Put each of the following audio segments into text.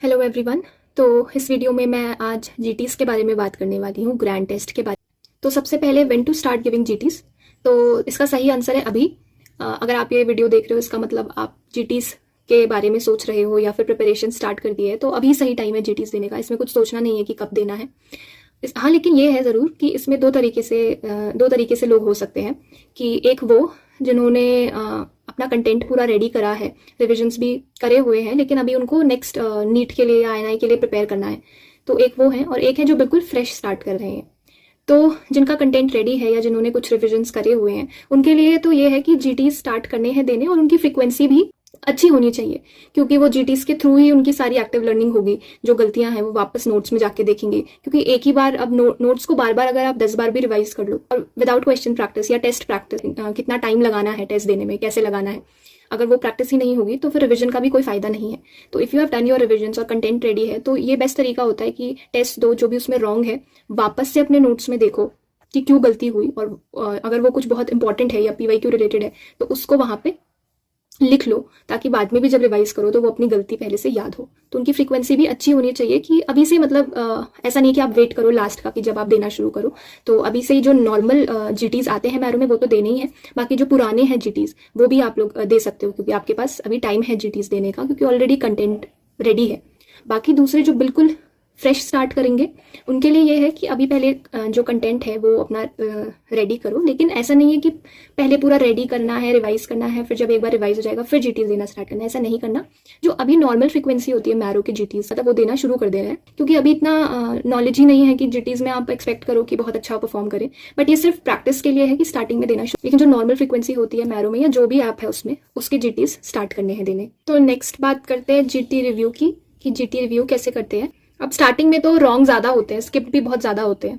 Hello everyone. तो इस video में मैं आज जीटीज़ के बारे में बात करने वाली हूँ, ग्रैंड टेस्ट के बारे में। तो सबसे पहले व्हेन टू स्टार्ट गिविंग जीटीज़, तो इसका सही आंसर है अभी। अगर आप ये वीडियो देख रहे हो इसका मतलब आप जीटीज़ के बारे में सोच रहे हो या फिर प्रिपरेशन स्टार्ट कर दी है, तो अभी सही टाइम है जीटीज़ देने का। इसमें कुछ सोचना नहीं है कि कब देना है। हाँ, लेकिन ये है ज़रूर कि इसमें दो तरीके से लोग हो सकते हैं कि एक वो जिन्होंने अपना कंटेंट पूरा रेडी करा है, रिविजन्स भी करे हुए हैं, लेकिन अभी उनको नेक्स्ट नीट के लिए या आईएनआई के लिए प्रिपेयर करना है। तो एक वो है, और एक है जो बिल्कुल फ्रेश स्टार्ट कर रहे हैं। तो जिनका कंटेंट रेडी है या जिन्होंने कुछ रिविजन्स करे हुए हैं, उनके लिए तो ये है कि जीटीज स्टार्ट करने हैं देने, और उनकी फ्रिक्वेंसी भी अच्छी होनी चाहिए, क्योंकि वो जीटीज के थ्रू ही उनकी सारी एक्टिव लर्निंग होगी। जो गलतियां हैं वो वापस नोट्स में जाके देखेंगे, क्योंकि एक ही बार अब नोट्स को बार बार अगर आप 10 बार भी रिवाइज कर लो, और विदाउट क्वेश्चन प्रैक्टिस या टेस्ट प्रैक्टिस, कितना टाइम लगाना है टेस्ट देने में, कैसे लगाना है, अगर वो प्रैक्टिस ही नहीं होगी तो फिर रिवीजन का भी कोई फायदा नहीं है। तो if you have done your revisions और कंटेंट रेडी है, तो ये बेस्ट तरीका होता है कि टेस्ट दो, जो भी उसमें रॉन्ग है वापस से अपने नोट्स में देखो कि क्यों गलती हुई, और अगर वो कुछ बहुत इंपॉर्टेंट है या पीवाईक्यू रिलेटेड है तो उसको वहाँ पे लिख लो, ताकि बाद में भी जब रिवाइज करो तो वो अपनी गलती पहले से याद हो। तो उनकी फ्रीक्वेंसी भी अच्छी होनी चाहिए कि अभी से, मतलब ऐसा नहीं कि आप वेट करो लास्ट का कि जब आप देना शुरू करो। तो अभी से ही जो नॉर्मल जीटीज आते हैं मैरो में वो तो देने ही है, बाकी जो पुराने हैं जीटीज वो भी आप लोग दे सकते हो, क्योंकि आपके पास अभी टाइम है जीटीज देने का, क्योंकि ऑलरेडी कंटेंट रेडी है। बाकी दूसरे जो बिल्कुल फ्रेश स्टार्ट करेंगे उनके लिए ये है कि अभी पहले जो कंटेंट है वो अपना रेडी करो, लेकिन ऐसा नहीं है कि पहले पूरा रेडी करना है, रिवाइज करना है, फिर जब एक बार रिवाइज हो जाएगा फिर जीटीज देना स्टार्ट करना है। ऐसा नहीं करना। जो अभी नॉर्मल फ्रिक्वेंसी होती है मैरो की जीटीज, मतलब वो देना शुरू कर देना है, क्योंकि अभी इतना नॉलेज ही नहीं है कि जीटीज में आप एक्सपेक्ट करो कि बहुत अच्छा परफॉर्म करें। बट ये सिर्फ प्रैक्टिस के लिए है कि स्टार्टिंग में देना शुरू, लेकिन जो नॉर्मल फ्रिक्वेंसी होती है मैरो में या जो भी ऐप है उसमें, उसके जीटीज स्टार्ट करने हैं देने। तो नेक्स्ट बात करते हैं जीटी रिव्यू की, कि जीटी रिव्यू कैसे करते हैं। अब स्टार्टिंग में तो रॉन्ग ज़्यादा होते हैं, स्किप भी बहुत ज़्यादा होते हैं।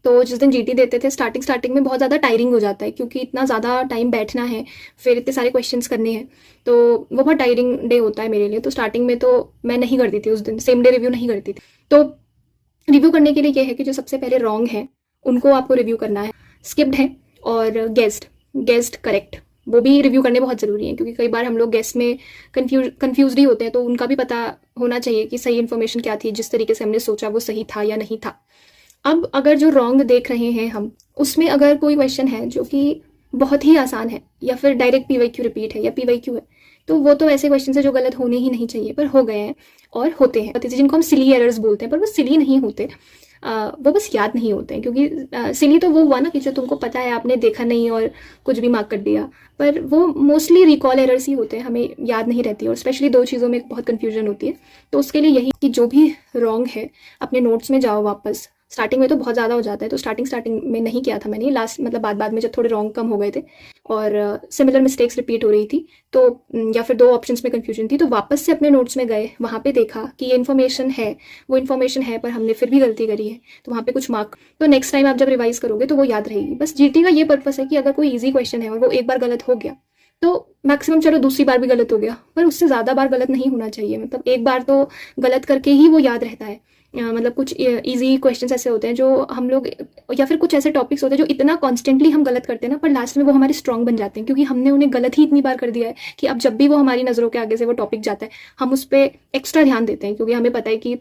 तो जिस दिन जीटी देते थे स्टार्टिंग में बहुत ज़्यादा टायरिंग हो जाता है, क्योंकि इतना ज़्यादा टाइम बैठना है, फिर इतने सारे क्वेश्चंस करने हैं, तो वो बहुत टायरिंग डे होता है मेरे लिए। तो स्टार्टिंग में तो मैं नहीं करती थी, उस दिन सेम डे रिव्यू नहीं करती थी। तो रिव्यू करने के लिए ये है कि जो सबसे पहले रॉन्ग है उनको आपको रिव्यू करना है, स्किप्ड है और गेस्ड करेक्ट, वो भी रिव्यू करने बहुत ज़रूरी है, क्योंकि कई बार हम लोग गेस्ट में कंफ्यूज ही होते हैं। तो उनका भी पता होना चाहिए कि सही इन्फॉर्मेशन क्या थी, जिस तरीके से हमने सोचा वो सही था या नहीं था। अब अगर जो रॉन्ग देख रहे हैं हम, उसमें अगर कोई क्वेश्चन है जो कि बहुत ही आसान है, या फिर डायरेक्ट पीवाईक्यू रिपीट है या पीवाईक्यू है, तो वो तो ऐसे क्वेश्चन है जो गलत होने ही नहीं चाहिए पर हो गए हैं और होते हैं, जिनको हम सिली एरर्स बोलते हैं। पर वो सिली नहीं होते, वो बस याद नहीं होते हैं। क्योंकि सिली तो वो हुआ ना कि जो तुमको पता है, आपने देखा नहीं और कुछ भी मार्क कर दिया, पर वो मोस्टली रिकॉल एरर्स ही होते हैं, हमें याद नहीं रहती। और स्पेशली दो चीज़ों में बहुत कन्फ्यूजन होती है। तो उसके लिए यही कि जो भी रॉन्ग है अपने नोट्स में जाओ वापस। स्टार्टिंग में तो बहुत ज़्यादा हो जाता है, तो स्टार्टिंग में नहीं किया था मैंने, लास्ट मतलब बाद में जब थोड़े रॉन्ग कम हो गए थे और सिमिलर मिस्टेक्स रिपीट हो रही थी, तो या फिर दो ऑप्शंस में कन्फ्यूजन थी, तो वापस से अपने नोट्स में गए, वहाँ पे देखा कि ये इन्फॉर्मेशन है, वो इन्फॉर्मेशन है, पर हमने फिर भी गलती करी है, तो वहाँ पे कुछ मार्क, तो नेक्स्ट टाइम आप जब रिवाइज करोगे तो वो याद रहेगी। बस जीटी का ये पर्पस है कि अगर कोई ईजी क्वेश्चन है और वो एक बार गलत हो गया, तो मैक्सिमम चलो दूसरी बार भी गलत हो गया, पर उससे ज़्यादा बार गलत नहीं होना चाहिए। मतलब एक बार तो गलत करके ही वो याद रहता है। मतलब कुछ इजी क्वेश्चंस ऐसे होते हैं जो हम लोग, या फिर कुछ ऐसे टॉपिक्स होते हैं जो इतना कॉन्स्टेंटली हम गलत करते हैं ना, पर लास्ट में वो हमारे स्ट्रॉन्ग बन जाते हैं, क्योंकि हमने उन्हें गलत ही इतनी बार कर दिया है कि अब जब भी वो हमारी नज़रों के आगे से वो टॉपिक जाता है, हम उस पर एक्स्ट्रा ध्यान देते हैं, क्योंकि हमें पता है कि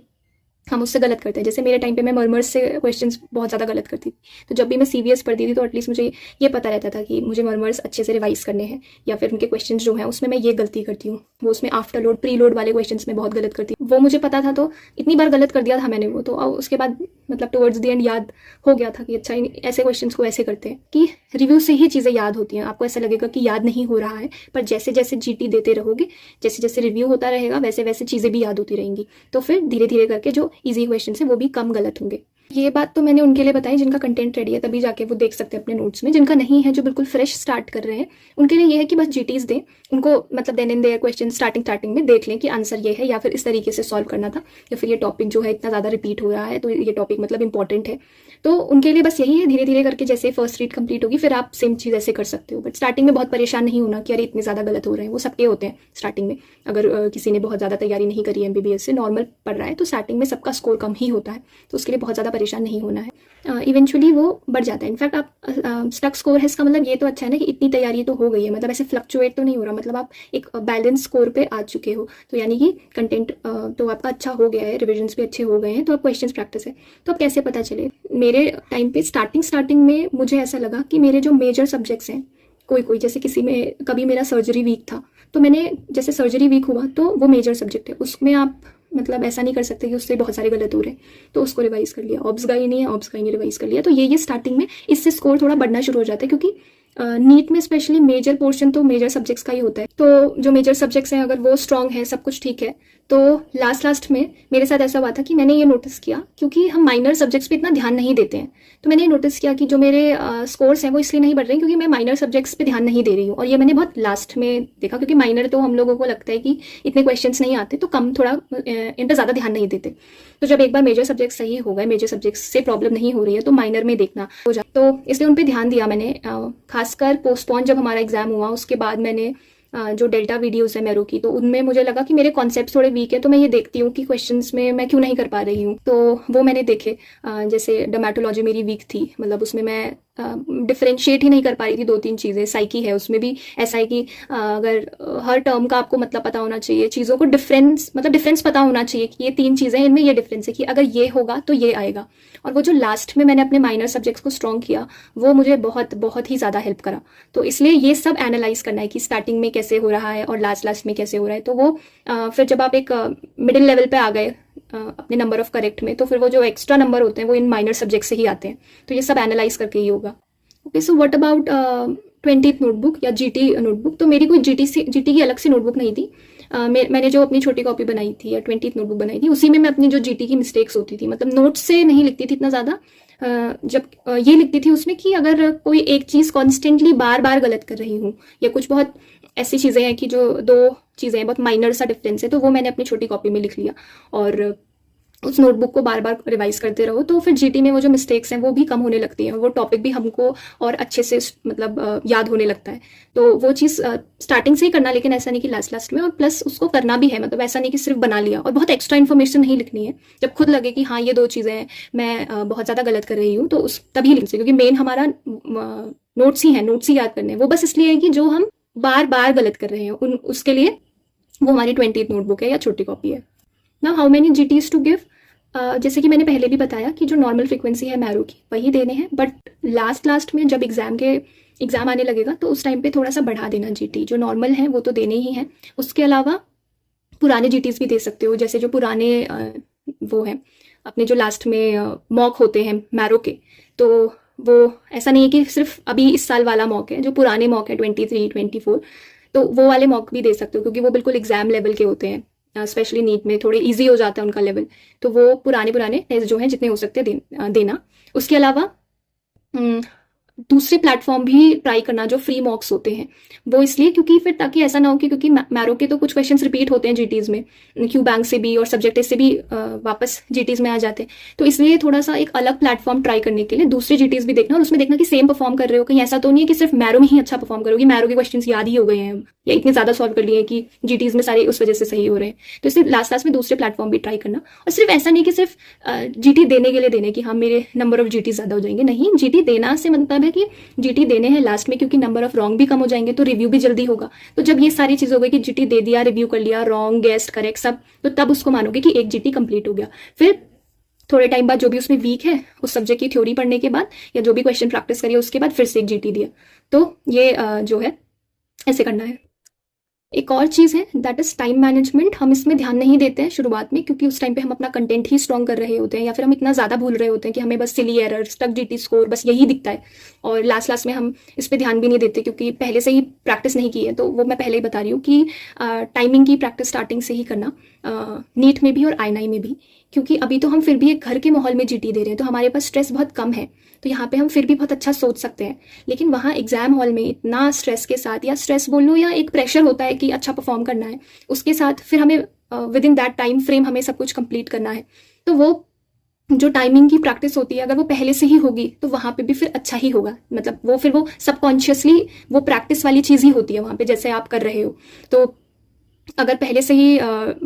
हम उससे गलत करते हैं। जैसे मेरे टाइम पे मैं मर्मर्स से क्वेश्चंस बहुत ज़्यादा गलत करती थी, तो जब भी मैं सीवीएस पढ़ती थी तो एटलीस्ट मुझे ये पता रहता था कि मुझे मर्मर्स अच्छे से रिवाइज करने हैं, या फिर उनके क्वेश्चंस जो हैं उसमें मैं ये गलती करती हूँ, वो उसमें आफ्टर लोड प्री लोड वाले क्वेश्चंस में बहुत गलत करती हूँ, वो मुझे पता था। तो इतनी बार गलत कर दिया था मैंने वो, तो उसके बाद मतलब टुवर्ड्स द एंड याद हो गया था कि अच्छा ऐसे क्वेश्चन को ऐसे करते हैं, कि रिव्यू से ही चीज़ें याद होती हैं। आपको ऐसा लगेगा कि याद नहीं हो रहा है, पर जैसे जैसे जीटी देते रहोगे, जैसे जैसे रिव्यू होता रहेगा, वैसे वैसे चीज़ें भी याद होती रहेंगी, तो फिर धीरे धीरे करके जो ईजी क्वेश्चन है वो भी कम गलत होंगे। ये बात तो मैंने उनके लिए बताई जिनका कंटेंट रेडी है, तभी जाके वो देख सकते हैं अपने नोट्स में। जिनका नहीं है, जो बिल्कुल फ्रेश स्टार्ट कर रहे हैं, उनके लिए ये है कि बस जीटीज दें, उनको मतलब then in their question starting में देख लें कि आंसर ये है, या फिर इस तरीके से सॉल्व करना था, या फिर ये टॉपिक जो है इतना ज़्यादा रिपीट हो रहा है, तो ये टॉपिक मतलब इंपॉर्टेंट है। तो उनके लिए बस यही है, धीरे धीरे करके जैसे फर्स्ट रीड कंप्लीट होगी फिर आप सेम चीज़ ऐसे कर सकते हो। बट स्टार्टिंग में बहुत परेशान नहीं होना कि अरे इतने ज़्यादा गलत हो रहे हैं, वो सबके होते हैं स्टार्टिंग में। अगर किसी ने बहुत ज़्यादा तैयारी नहीं करी है, एमबीबीएस से नॉर्मल पढ़ रहा है, तो स्टार्टिंग में सबका स्कोर कम ही होता है, तो उसके लिए बहुत ज़्यादा परेशान नहीं होना है, इवेंचुअली वो बढ़ जाता है। इनफैक्ट आप स्टक स्कोर है, इसका मतलब ये तो अच्छा है ना कि इतनी तैयारी तो हो गई है, मतलब ऐसे फ्लक्चुएट तो नहीं हो रहा, मतलब आप एक बैलेंस स्कोर पे आ चुके हो, तो यानी कि कंटेंट तो आपका अच्छा हो गया है, रिविजन्स भी अच्छे हो गए हैं, तो अब क्वेश्चंस प्रैक्टिस है। तो अब कैसे पता चले? मेरे टाइम पे स्टार्टिंग में मुझे ऐसा लगा कि मेरे जो मेजर सब्जेक्ट्स हैं, कोई जैसे किसी में कभी मेरा सर्जरी वीक था, तो मैंने जैसे सर्जरी वीक हुआ तो वो मेजर सब्जेक्ट है, उसमें आप मतलब ऐसा नहीं कर सकते कि उससे बहुत सारे गलत हो रहे हैं, तो उसको रिवाइज कर लिया। ऑब्स गाई नहीं है, ऑब्स गाई ने रिवाइज कर लिया। तो ये स्टार्टिंग में इससे स्कोर थोड़ा बढ़ना शुरू हो जाता है, क्योंकि नीट में स्पेशली मेजर पोर्शन तो मेजर सब्जेक्ट्स का ही होता है। तो जो मेजर सब्जेक्ट्स हैं अगर वो स्ट्रांग है, सब कुछ ठीक है, तो लास्ट में मेरे साथ ऐसा हुआ था कि मैंने ये नोटिस किया, क्योंकि हम माइनर सब्जेक्ट्स पे इतना ध्यान नहीं देते हैं, तो मैंने ये नोटिस किया कि जो मेरे स्कोर्स हैं वो इसलिए नहीं बढ़ रहे हैं क्योंकि मैं माइनर सब्जेक्ट्स पे ध्यान नहीं दे रही हूँ। और ये मैंने बहुत लास्ट में देखा, क्योंकि माइनर तो हम लोगों को लगता है कि इतने क्वेश्चंस नहीं आते, तो कम थोड़ा इन पर ज़्यादा ध्यान नहीं देते। तो जब एक बार मेजर सब्जेक्ट सही हो गए, मेजर सब्जेक्ट्स से प्रॉब्लम नहीं हो रही है, तो माइनर में देखना हो जाए, तो इसलिए उन पर ध्यान दिया मैंने। खासकर पोस्टपोन जब हमारा एग्जाम हुआ उसके बाद मैंने जो डेल्टा वीडियोस है मैरो की, तो उनमें मुझे लगा कि मेरे कॉन्सेप्ट थोड़े वीक है, तो मैं ये देखती हूँ कि क्वेश्चंस में मैं क्यों नहीं कर पा रही हूँ, तो वो मैंने देखे। जैसे डर्मेटोलॉजी मेरी वीक थी, मतलब उसमें मैं डिफरेंशिएट ही नहीं कर पा रही थी 2-3 चीज़ें। साइकी है, उसमें भी ऐसा है कि अगर हर टर्म का आपको मतलब पता होना चाहिए, चीज़ों को डिफरेंस पता होना चाहिए कि ये 3 चीज़ें, इनमें ये डिफरेंस है कि अगर ये होगा तो ये आएगा। और वो जो लास्ट में मैंने अपने माइनर सब्जेक्ट्स को स्ट्रॉन्ग किया, वो मुझे बहुत ही ज़्यादा हेल्प करा। तो इसलिए ये सब एनालाइज करना है कि स्टार्टिंग में कैसे हो रहा है और लास्ट में कैसे हो रहा है। तो वो फिर जब आप एक मिडिल लेवल पे आ गए अपने नंबर ऑफ करेक्ट में, तो फिर वो जो एक्स्ट्रा नंबर होते हैं वो इन माइनर सब्जेक्ट से ही आते हैं। तो ये सब एनालाइज करके ही होगा। Okay, so what about 20th notebook या जीटी नोटबुक? तो मेरी कोई जीटी की अलग से नोटबुक नहीं थी। मैंने जो अपनी छोटी कॉपी बनाई थी या 20th नोटबुक बनाई थी, उसी में मैं अपनी जो जीटी की मिस्टेक्स होती थी, मतलब नोट्स से नहीं लिखती थी इतना ज़्यादा। जब ये लिखती थी उसमें कि अगर कोई एक चीज़ कॉन्स्टेंटली बार गलत कर रही हूँ, या कुछ बहुत ऐसी चीज़ें हैं कि जो 2 चीज़ें हैं, बहुत माइनर सा डिफरेंस है, तो वो मैंने अपनी छोटी कॉपी में लिख लिया और उस नोटबुक को बार रिवाइज करते रहो, तो फिर जीटी में वो जो मिस्टेक्स हैं वो भी कम होने लगती हैं, वो टॉपिक भी हमको और अच्छे से मतलब याद होने लगता है। तो वो चीज़ स्टार्टिंग से ही करना, लेकिन ऐसा नहीं कि लास्ट में, और प्लस उसको करना भी है, मतलब ऐसा नहीं कि सिर्फ बना लिया और बहुत एक्स्ट्रा इन्फॉर्मेशन नहीं लिखनी है। जब खुद लगे कि हाँ ये 2 चीज़ें हैं, मैं बहुत ज़्यादा गलत कर रही हूँ, तो उस तभी लिख सकते, क्योंकि मेन हमारा नोट्स ही याद करने हैं। वो बस इसलिए है कि जो हम बार गलत कर रहे हैं उसके लिए वो हमारी 20th नोटबुक है या छोटी कॉपी है। Now how many GTs to give? जैसे कि मैंने पहले भी बताया कि जो नॉर्मल फ्रीक्वेंसी है मैरो की वही देने हैं, बट लास्ट में जब एग्ज़ाम आने लगेगा तो उस टाइम पे थोड़ा सा बढ़ा देना जीटी। जो नॉर्मल है वो तो देने ही हैं, उसके अलावा पुराने जीटीज भी दे सकते हो। जैसे जो पुराने वो हैं अपने, जो लास्ट में मॉक होते हैं मैरो के, तो वो ऐसा नहीं है कि सिर्फ अभी इस साल वाला मॉक है, जो पुराने मॉक है 23, 24, तो वो वाले मॉक भी दे सकते हो, क्योंकि वो बिल्कुल एग्जाम लेवल के होते हैं। स्पेशली नीट में थोड़े इजी हो जाता है उनका लेवल, तो वो पुराने टेस्ट जो हैं जितने हो सकते हैं देना। उसके अलावा दूसरे प्लेटफॉर्म भी ट्राई करना जो फ्री मॉक्स होते हैं, वो इसलिए क्योंकि फिर ताकि ऐसा ना हो कि क्योंकि मैरो के तो कुछ क्वेश्चंस रिपीट होते हैं जीटीज में, क्यू बैंक से भी और सब्जेक्टिव से भी वापस जीटीज में आ जाते हैं। तो इसलिए थोड़ा सा एक अलग प्लेटफॉर्म ट्राई करने के लिए दूसरे जीटीज भी देखना, और उसमें देखना कि सेम परफॉर्म कर रहे हो, कहीं ऐसा तो नहीं है कि सिर्फ मैरो में ही अच्छा परफॉर्म करोगे, मैरो के क्वेश्चन याद ही हो गए हैं या इतने ज़्यादा सॉल्व कर लिए हैं कि जीटीज में सारे उस वजह से सही हो रहे हैं। तो इसलिए लास्ट में दूसरे प्लेटफॉर्म भी ट्राई करना, और सिर्फ ऐसा नहीं कि सिर्फ जीटी देने के लिए देने कि हाँ मेरे नंबर ऑफ जीटी ज़्यादा हो जाएंगे, नहीं, जीटी देना से मतलब है कि जीटी देने हैं लास्ट में, क्योंकि नंबर ऑफ रॉन्ग भी कम हो जाएंगे तो रिव्यू भी जल्दी होगा। तो जब ये सारी चीज़ हो गई कि जीटी दे दिया, रिव्यू कर लिया, रॉन्ग, गेस्ट, करेक्ट सब, तो तब उसको मानोगे कि एक जीटी कंप्लीट हो गया। फिर थोड़े टाइम बाद जो भी उसमें वीक है उस सब्जेक्ट की थ्योरी पढ़ने के बाद या जो भी क्वेश्चन प्रैक्टिस करिए उसके बाद फिर से एक जीटी दिया। तो ये जो है ऐसे करना है। एक और चीज़ है दैट इज़ टाइम मैनेजमेंट। हम इसमें ध्यान नहीं देते हैं शुरुआत में, क्योंकि उस टाइम पे हम अपना कंटेंट ही स्ट्रॉन्ग कर रहे होते हैं, या फिर हम इतना ज़्यादा भूल रहे होते हैं कि हमें बस सिली एरर, स्टक जीटी स्कोर, बस यही दिखता है, और लास्ट में हम इस पर ध्यान भी नहीं देते क्योंकि पहले से ही प्रैक्टिस नहीं की है। तो वो मैं पहले ही बता रही हूँ कि टाइमिंग की प्रैक्टिस स्टार्टिंग से ही करना, नीट में भी और INI में भी, क्योंकि अभी तो हम फिर भी एक घर के माहौल में जीटी दे रहे हैं, तो हमारे पास स्ट्रेस बहुत कम है, तो यहाँ पे हम फिर भी बहुत अच्छा सोच सकते हैं। लेकिन वहाँ एग्जाम हॉल में इतना स्ट्रेस के साथ, या स्ट्रेस बोल लो या एक प्रेशर होता है कि अच्छा परफॉर्म करना है, उसके साथ फिर हमें with in that time frame हमें सब कुछ कंप्लीट करना है। तो वो जो टाइमिंग की प्रैक्टिस होती है अगर वो पहले से ही होगी तो वहाँ पे भी फिर अच्छा ही होगा, मतलब वो सबकॉन्शियसली वो प्रैक्टिस वाली चीज़ ही होती है वहाँ पे, जैसे आप कर रहे हो। तो अगर पहले से ही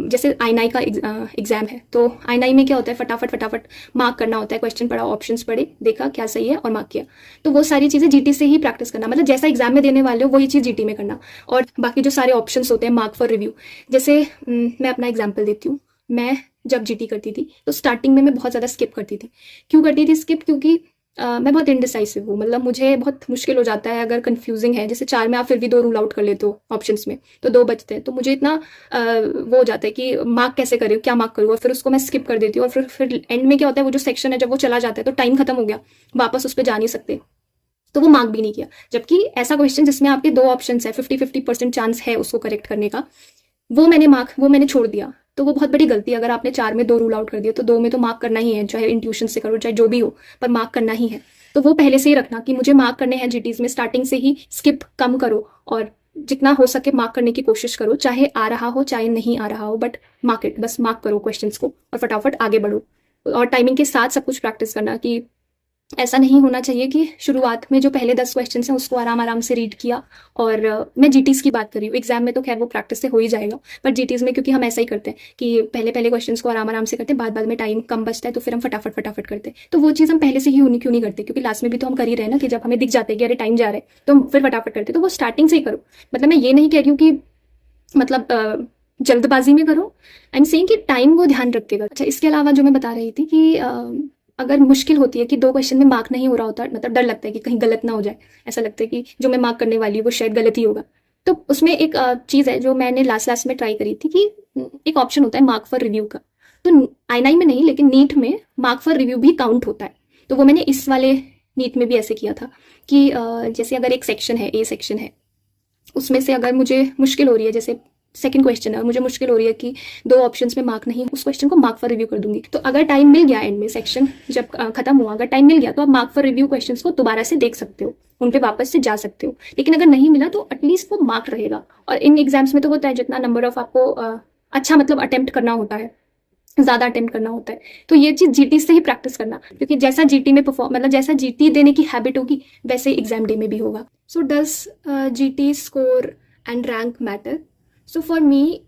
जैसे आई का एग्जाम है, तो आई में क्या होता है, फटाफट फटाफट मार्क करना होता है, क्वेश्चन पढ़ा, ऑप्शंस पढ़े, देखा क्या सही है और मार्क किया। तो वो सारी चीज़ें जीटी से ही प्रैक्टिस करना, मतलब जैसा एग्जाम में देने वाले हो वही चीज़ जीटी में करना। और बाकी जो सारे ऑप्शंस होते हैं मार्क फॉर रिव्यू, जैसे मैं अपना एग्जाम्पल देती हूँ। मैं जब जीटी करती थी तो स्टार्टिंग में मैं बहुत ज़्यादा स्किप करती थी। क्यों करती थी स्किप? क्योंकि मैं बहुत इनडिसाइसिव हूँ, मतलब मुझे बहुत मुश्किल हो जाता है अगर कंफ्यूजिंग है। जैसे 4 में आप फिर भी 2 रूल आउट कर लेते हो ऑप्शंस में, तो 2 बचते हैं, तो मुझे इतना वो हो जाता है कि मार्क कैसे करूँ, क्या मार्क करूँ, और फिर उसको मैं स्किप कर देती हूँ। और फिर एंड में क्या होता है, वो जो सेक्शन है जब वो चला जाता है तो टाइम खत्म हो गया, वापस उस पर जा नहीं सकते, तो वो मार्क भी नहीं किया। जबकि ऐसा क्वेश्चन जिसमें आपके 2 ऑप्शन है, 50-50% चांस है उसको करेक्ट करने का, वो मैंने छोड़ दिया। तो वो बहुत बड़ी गलती है। अगर आपने 4 में 2 रूल आउट कर दिया तो 2 में तो मार्क करना ही है, चाहे इंट्यूशन से करो चाहे जो भी हो, पर मार्क करना ही है। तो वो पहले से ही रखना कि मुझे मार्क करने हैं जीटीज में, स्टार्टिंग से ही स्किप कम करो और जितना हो सके मार्क करने की कोशिश करो, चाहे आ रहा हो चाहे नहीं आ रहा हो, बट मार्क इट, बस मार्क करो क्वेश्चंस को और फटाफट आगे बढ़ो। और टाइमिंग के साथ सब कुछ प्रैक्टिस करना, कि ऐसा नहीं होना चाहिए कि शुरुआत में जो पहले 10 क्वेश्चन हैं उसको आराम आराम से रीड किया। और मैं जीटीज की बात कर रही हूँ, एग्जाम में तो खैर वो प्रैक्टिस से हो ही जाएगा, पर जीटीज में क्योंकि हम ऐसा ही करते हैं कि पहले पहले क्वेश्चंस को आराम आराम से करते हैं, बाद बाद में टाइम कम बचता है तो फिर हम फटाफट फटाफट करते हैं। तो वो चीज़ हम पहले से ही क्यों नहीं करते, क्योंकि लास्ट में भी तो हम कर ही रहे हैं ना, कि जब हमें दिख जाते हैं कि अरे टाइम जा रहा है तो हम फिर फटाफट करते हैं। तो वो स्टार्टिंग से ही करो। मतलब मैं ये नहीं कह रही हूँ कि मतलब जल्दबाजी में करो, आई एम सेइंग कि टाइम को ध्यान रखिएगा। अच्छा, इसके अलावा जो मैं बता रही थी कि अगर मुश्किल होती है कि 2 क्वेश्चन में मार्क नहीं हो रहा होता, मतलब डर लगता है कि कहीं गलत ना हो जाए, ऐसा लगता है कि जो मैं मार्क करने वाली हूँ वो शायद गलत ही होगा, तो उसमें एक चीज़ है जो मैंने लास्ट में ट्राई करी थी कि एक ऑप्शन होता है मार्क फॉर रिव्यू का। तो आई में नहीं, लेकिन नीट में मार्क फॉर रिव्यू भी काउंट होता है। तो वो मैंने इस वाले नीट में भी ऐसे किया था कि जैसे अगर एक सेक्शन है, ए सेक्शन है, उसमें से अगर मुझे मुश्किल हो रही है, जैसे सेकंड क्वेश्चन है और मुझे मुश्किल हो रही है कि 2 ऑप्शंस में मार्क नहीं, उस क्वेश्चन को मार्क फॉर रिव्यू कर दूंगी। तो अगर टाइम मिल गया एंड में, सेक्शन जब खत्म हुआ, अगर टाइम मिल गया तो आप मार्क फॉर रिव्यू क्वेश्चंस को दोबारा से देख सकते हो, उन पे वापस से जा सकते हो। लेकिन अगर नहीं मिला तो एटलीस्ट वो मार्क रहेगा। और इन एग्जाम्स में तो होता है जितना नंबर ऑफ आपको अच्छा मतलब अटेम्प्ट करना होता है, ज़्यादा अटेम्प्ट करना होता है, तो ये चीज़ जीटी से ही प्रैक्टिस करना, क्योंकि जैसा जीटी में परफॉर्म, मतलब जैसा जीटी देने की हैबिट होगी वैसे एग्जाम डे में भी होगा। So does GT score and rank matter? So for me,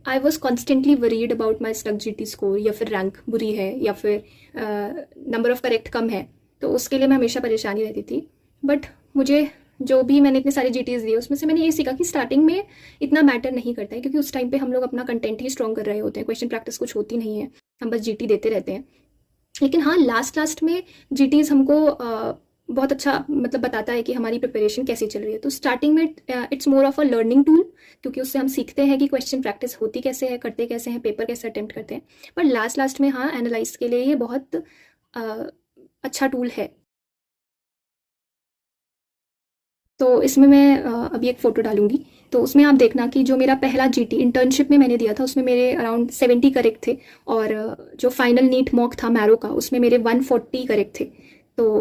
I was constantly worried about my stuck GT score, या फिर रैंक बुरी है, या फिर नंबर ऑफ करेक्ट कम है, तो उसके लिए मैं हमेशा परेशानी रहती थी। बट मुझे जो भी मैंने इतने सारे जीटीज दिए उसमें से मैंने ये सीखा कि स्टार्टिंग में इतना मैटर नहीं करता है, क्योंकि उस टाइम पे हम लोग अपना कंटेंट ही स्ट्रॉन्ग कर रहे होते हैं, क्वेश्चन प्रैक्टिस कुछ होती नहीं है, हम बस जीटी देते रहते हैं। लेकिन हाँ, लास्ट में जीटीज हमको बहुत अच्छा मतलब बताता है कि हमारी प्रिपरेशन कैसी चल रही है। तो स्टार्टिंग में it's more of a learning tool, क्योंकि उससे हम सीखते हैं कि क्वेश्चन प्रैक्टिस होती कैसे है, करते कैसे हैं, पेपर कैसे अटेम्प्ट करते हैं। पर लास्ट में हाँ, एनालाइज के लिए ये बहुत अच्छा टूल है। तो इसमें मैं अभी एक फ़ोटो डालूंगी, तो उसमें आप देखना कि जो मेरा पहला जीटी इंटर्नशिप में मैंने दिया था उसमें मेरे अराउंड 70 करेक्ट थे, और जो फाइनल नीट मॉक था मैरो का उसमें मेरे 140 करेक्ट थे। तो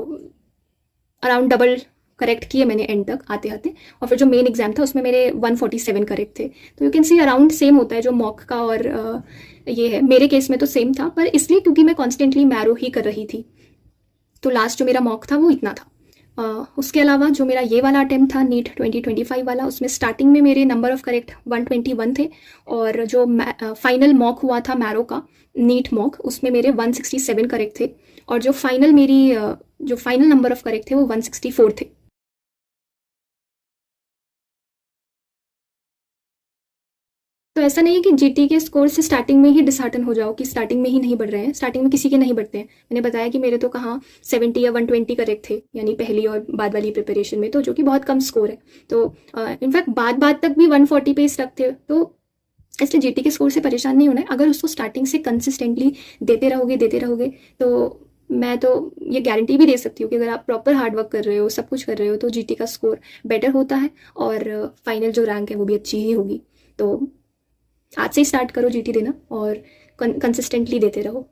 अराउंड डबल करेक्ट किए मैंने एंड तक आते आते। और फिर जो मेन एग्जाम था उसमें मेरे 147 करेक्ट थे। तो you can see around same होता है जो मॉक का और ये है। मेरे केस में तो सेम था, पर इसलिए क्योंकि मैं कॉन्स्टेंटली मैरो ही कर रही थी, तो लास्ट जो मेरा मॉक था वो इतना था। उसके अलावा जो मेरा ये वाला अटेम्प्ट था नीट 2025 वाला, उसमें स्टार्टिंग में मेरे नंबर ऑफ करेक्ट 121 थे, और जो फाइनल मॉक हुआ था मैरो का नीट मॉक, उसमें मेरे 167 करेक्ट थे, और जो फाइनल नंबर ऑफ करेक्ट थे वो 164 थे। तो ऐसा नहीं है कि जीटी के स्कोर से स्टार्टिंग में ही डिसहार्टन हो जाओ कि स्टार्टिंग में ही नहीं बढ़ रहे हैं। स्टार्टिंग में किसी के नहीं बढ़ते हैं। मैंने बताया कि मेरे तो कहाँ 70 या 120 करेक्ट थे, यानी पहली और बाद वाली प्रिपरेशन में, तो जो कि बहुत कम स्कोर है। तो इनफैक्ट बाद तक भी 140 पे स्टक थे। तो इसलिए जीटी के स्कोर से परेशान नहीं होना है। अगर उसको स्टार्टिंग से कंसिस्टेंटली देते रहोगे तो मैं तो ये गारंटी भी दे सकती हूँ कि अगर आप प्रॉपर हार्डवर्क कर रहे हो, सब कुछ कर रहे हो, तो जीटी का स्कोर बेटर होता है, और फाइनल जो रैंक है वो भी अच्छी ही होगी। तो आज से ही स्टार्ट करो जीटी देना और कंसिस्टेंटली देते रहो।